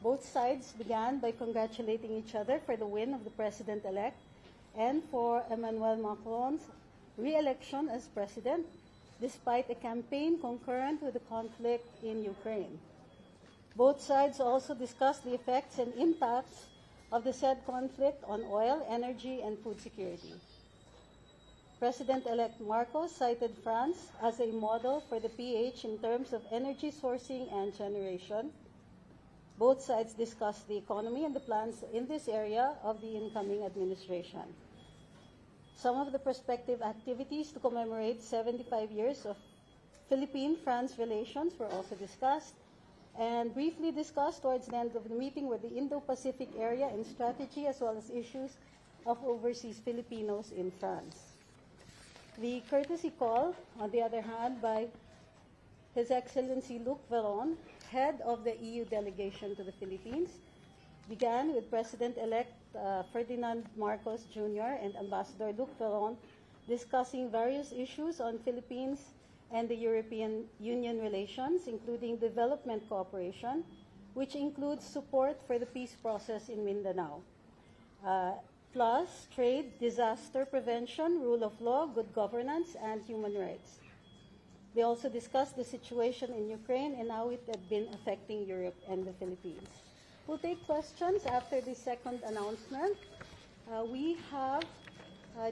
Both sides began by congratulating each other for the win of the president-elect and for Emmanuel Macron's re-election as president, despite a campaign concurrent with the conflict in Ukraine. Both sides also discussed the effects and impacts of the said conflict on oil, energy, and food security. President-elect Marcos cited France as a model for the PH in terms of energy sourcing and generation. Both sides discussed the economy and the plans in this area of the incoming administration. Some of the prospective activities to commemorate 75 years of Philippine-France relations were also discussed, and briefly discussed towards the end of the meeting were the Indo-Pacific area and strategy, as well as issues of overseas Filipinos in France. The courtesy call, on the other hand, by His Excellency Luc Veron, head of the EU delegation to the Philippines, began with President-elect Ferdinand Marcos Jr. and Ambassador Luc Veron discussing various issues on Philippines and the European Union relations, including development cooperation, which includes support for the peace process in Mindanao, plus trade, disaster prevention, rule of law, good governance, and human rights. They also discussed the situation in Ukraine and how it had been affecting Europe and the Philippines. We'll take questions after the second announcement. We have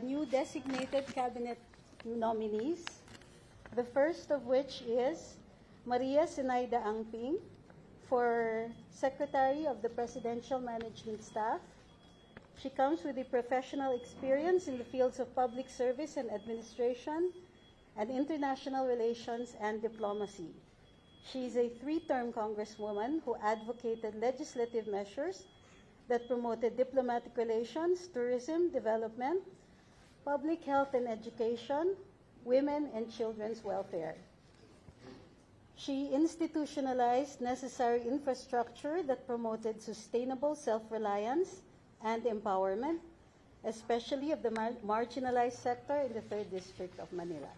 new designated cabinet nominees, the first of which is Maria Senaidangping for Secretary of the Presidential Management Staff. She comes with a professional experience in the fields of public service and administration, and international relations and diplomacy. She is a 3-term congresswoman who advocated legislative measures that promoted diplomatic relations, tourism, development, public health and education, women and children's welfare. She institutionalized necessary infrastructure that promoted sustainable self-reliance and empowerment, especially of the marginalized sector in the 3rd District of Manila.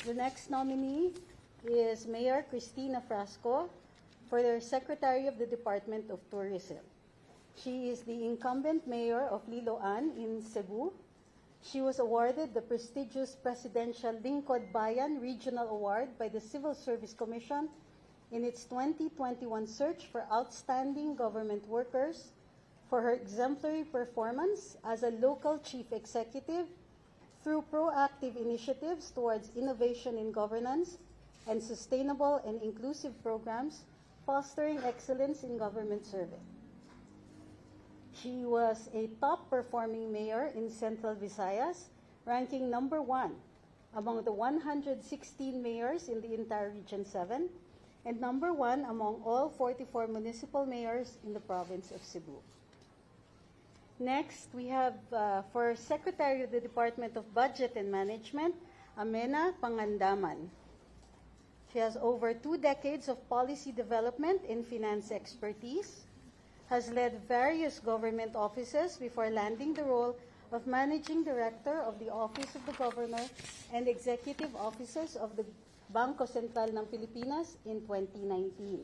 The next nominee is Mayor Christina Frasco for the Secretary of the Department of Tourism. She is the incumbent mayor of Liloan in Cebu. She was awarded the prestigious Presidential Lingkod Bayan Regional Award by the Civil Service Commission in its 2021 search for outstanding government workers for her exemplary performance as a local chief executive through proactive initiatives towards innovation in governance and sustainable and inclusive programs fostering excellence in government service. She was a top-performing mayor in Central Visayas, ranking number 1 among the 116 mayors in the entire Region 7, and number 1 among all 44 municipal mayors in the province of Cebu. Next, we have for Secretary of the Department of Budget and Management, Amena Pangandaman. She has over 2 decades of policy development and finance expertise, has led various government offices before landing the role of Managing Director of the Office of the Governor and Executive Offices of the Bangko Sentral ng Pilipinas in 2019.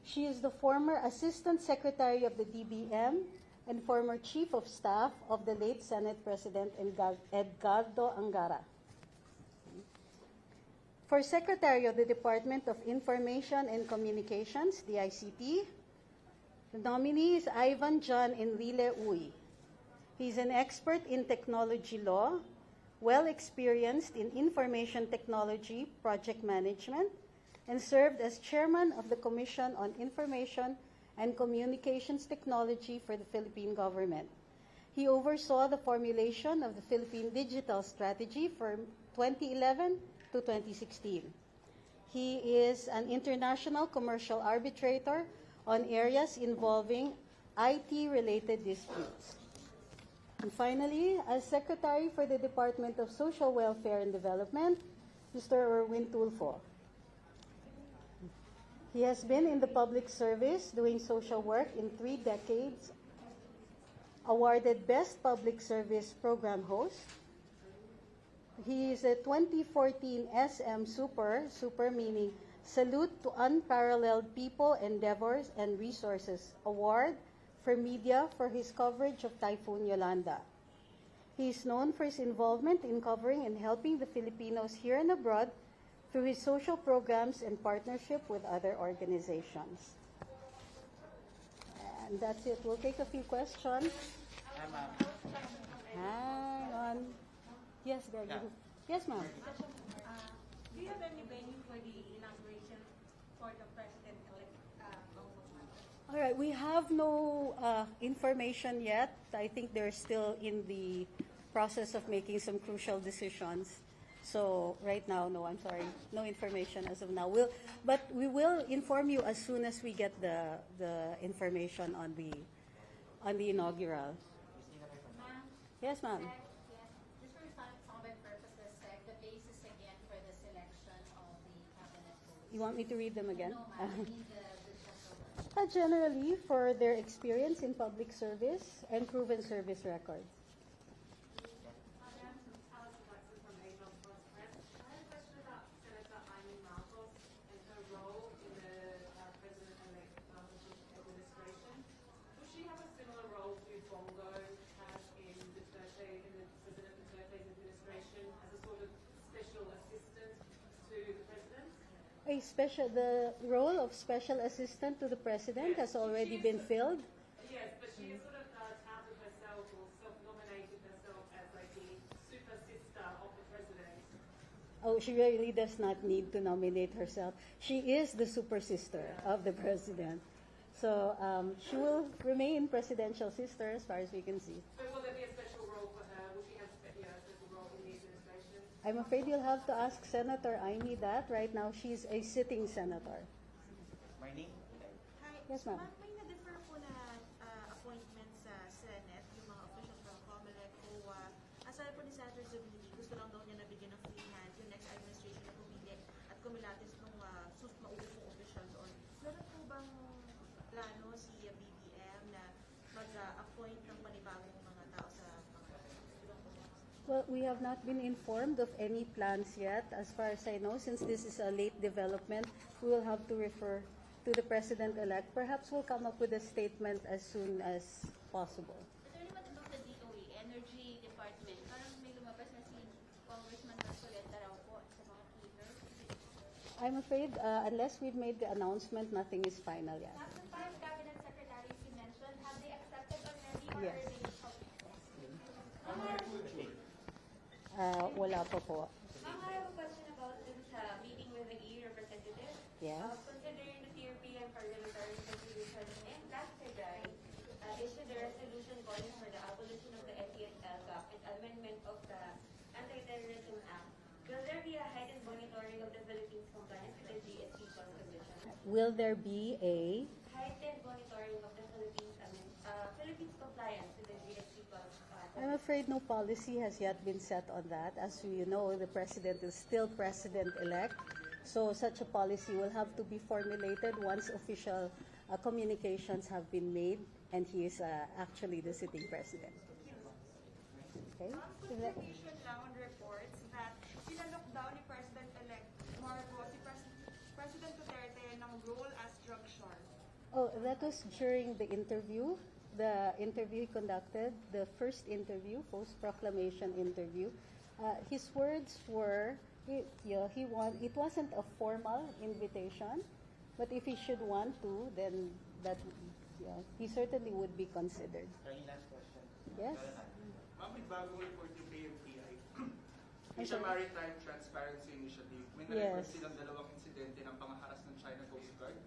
She is the former Assistant Secretary of the DBM and former Chief of Staff of the late Senate President Edgardo Angara. For Secretary of the Department of Information and Communications, DICT, the nominee is Ivan John Enrile Uy. He is an expert in technology law, well experienced in information technology project management, and served as chairman of the Commission on Information and Communications Technology for the Philippine government. He oversaw the formulation of the Philippine Digital Strategy from 2011 to 2016. He is an international commercial arbitrator on areas involving IT-related disputes. And finally, as Secretary for the Department of Social Welfare and Development, Mr. Erwin Tulfo. He has been in the public service doing social work in 3 decades, awarded Best Public Service Program Host. He is a 2014 SM Super meaning Salute to Unparalleled People, Endeavors, and Resources Award for Media for his coverage of Typhoon Yolanda. He is known for his involvement in covering and helping the Filipinos here and abroad through his social programs and partnership with other organizations. And that's it. We'll take a few questions. Hang on. Yes, Greg. Yeah. Yes, ma'am. Do you have any venue for the inauguration for the president-elect? All right, we have no information yet. I think they're still in the process of making some crucial decisions. So right now, no, I'm sorry, no information as of now. But we will inform you as soon as we get the information on the inaugural. Ma'am? Yes, ma'am. Yes. Just for comment purposes, the basis again for the selection of the cabinet votes. You want me to read them again? No, ma'am. I need the general. Generally, for their experience in public service and proven service record. The role of special assistant to the president has already been filled. Yes, but she has sort of touted herself or self-nominated herself as like the super sister of the president. Oh, she really does not need to nominate herself. She is the super sister of the president. So she will remain presidential sister as far as we can see. So will there be a special role for her? Will she have a special role in the administration? I'm afraid you'll have to ask Senator Aimee that. Right now, she's a sitting senator. My name? Hi. Yes, ma'am. May na-defer po na appointment sa Senate, yung mga officials from COMELEC o aside po ni Senator Zubiri, gusto lang daw niya nabigyan ng free hand yung next administration na pumili at kumilatis ng mauupong official doon. Meron po bang plano si BBM na mag-appoint ng panibagong mga tao sa mga Well, we have not been informed of any plans yet. As far as I know, since this is a late development, we will have to refer to the President-elect. Perhaps we'll come up with a statement as soon as possible. Attorney, what about the DOE, Energy Department? Parang may lumabas na si Congressman Marcoleta raw po sa mga Twitter. I'm afraid, unless we've made the announcement, nothing is final yet. Last the 5 cabinet secretaries you mentioned, have they accepted already or Yes. are they Wala pa po. Ma'am, I have a question about this meeting with the EU representative. Yes. Considering the European Parliamentary Constitution and last February issued a resolution calling for the abolition of the SESL gap and amendment of the Anti-Terrorism Act, will there be a heightened monitoring of the Philippines' compliance with the GSP convention? Will there be a... Heightened monitoring of the Philippines' compliance with the GSP convention? I'm afraid no policy has yet been set on that. As you know, the president is still president-elect. So such a policy will have to be formulated once official communications have been made and he is actually the sitting president. Okay? confirmation lang on reports that sinalock daw ni President-elect Marcos si President Duterte ng role as drug shark. Oh, that was during the interview. The interview he conducted, the first interview, post-proclamation interview. His words were, it wasn't a formal invitation, but if he should want to, then he certainly would be considered. Last question. Yes? Ma'am, may bagong report yung AMPI. I'm It's a sorry. Maritime Transparency Initiative. May Yes. na-report silang dalawang insidente ng panghaharas ng China Coast Guard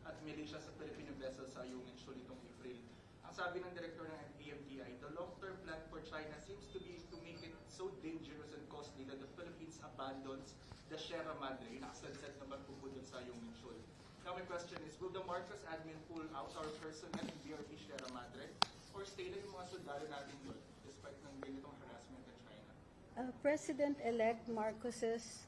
at militia sa Filipino vessel sa Ayungin Shoal nitong April. Ang sabi ng direktor ng AMPI, the long-term plan for China seems to be to make it so dangerous and costly that the Philippines abandons the Sierra Madre, yung nakasadsad na barko dun sa Ayungin Shoal. Now my question is, will the Marcos admin pull out our personnel in BRP Sierra Madre or stay lang yung mga sundalo natin doon despite ng ganitong harassment in China? President-elect Marcos's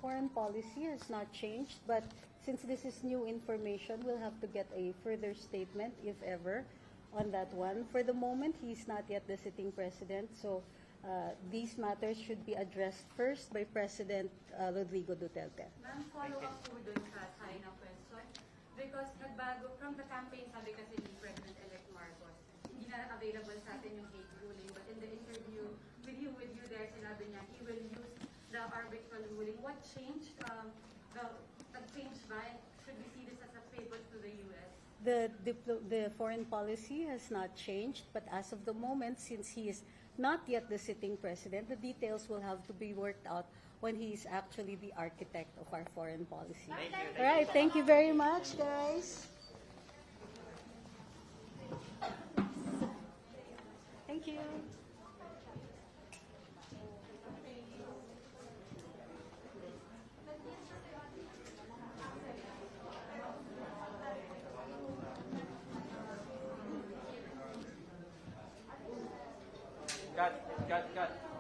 foreign policy has not changed, but since this is new information, we'll have to get a further statement, if ever, on that one. For the moment, he's not yet the sitting president, so these matters should be addressed first by President Rodrigo Duterte. Ma'am, follow up po dun sa China question. Because nagbago, from the campaign, sabi kasi ni President-elect Marcos, hindi na available sa atin yung hate ruling. But in the interview with you there, sinabi niya, he will use the arbitral ruling. What changed? Nag-change ba? And should we see this as a favor to the U.S.? The foreign policy has not changed, but as of the moment, since he is not yet the sitting president, the details will have to be worked out when he is actually the architect of our foreign policy. Thank you. All right, thank you very much, guys. Thank you. Cut.